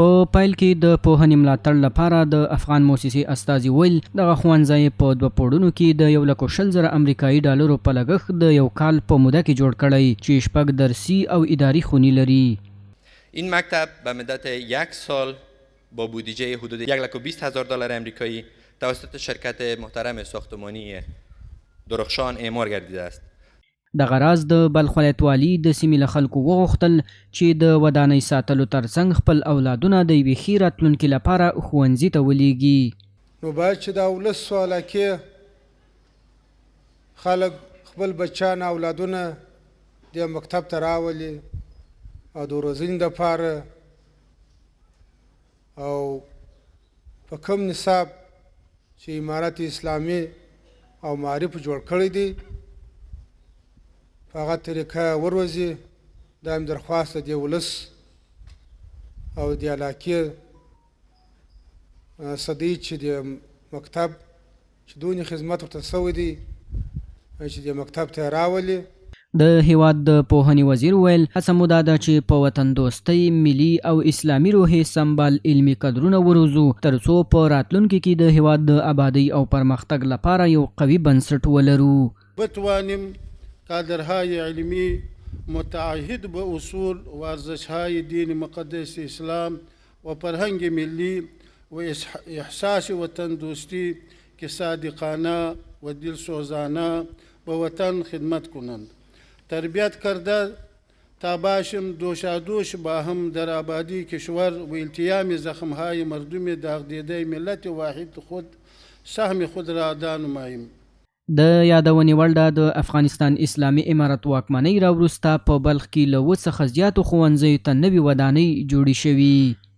په پیل کې د پوهنې ملاتړ لپاره د افغان موسسې استازي ویل دغه ښوونځی په 2 پوړونو کې د 1,100,000 امریکایي ډالرو په لګښت د یو کال په موده کې جوړ کړی چې 6 درسي او اداري خونې لري. این مکتب به مدت 1 سال با بودجه حدود 1,20,000 دلار امریکایی توسط شرکت محترم ساختمانی درخشان اعمار گردیده است. دغه راز د بلخ ولایتوالي د سیمې له خلکو وغوښتل چې د ودانۍ ساتلو ترڅنګ خپل اولادونه د یوې ښې راتلونکي لپاره ښوونځي ته ولېږي. نو باید چې د ولس علاقې خلک خپل بچیان اولادونه د مکتب ته راولي او د روزنې دپاره او په کوم نصاب چې امارت اسلامي او معارف جوړ کړی دی په هغه طریقه وروځي. دا هم درخواست د ولس او د علاقې صدی چې د مکتب چې دونې خدمت ورته سوی دی چې د مکتب ته راولي. د هیواد د پوهنې وزیر ویل هڅه مو دا ده چې په وطن دوستۍ، ملي او اسلامي روحیې سمبال علمي کدرونه وروزو ترڅو په راتلونکي کې د هیواد د آبادۍ او پرمختګ لپاره یو قوي بنسټ ولرو. بتوانیم کادرهای علمی متعهد به اصول و ارزشهای دین مقدس اسلام و فرهنگ ملی و احساس وطن دوستی که صادقانه و دلسوزانه به وطن خدمت کنند. تربیت کرده تا باشیم دوشادوش با هم در آبادی کشور و التیام زخمهای مردم داغ دیده ملت واحد خود سهم خود را ادا نماییم. د یادونې وړ ده د افغانستان اسلامي امارت واکمنۍ راوروسته په بلخ کې له 2 څخه زیاتو ښوونځیو ته نوې ودانۍ جوړې شوي.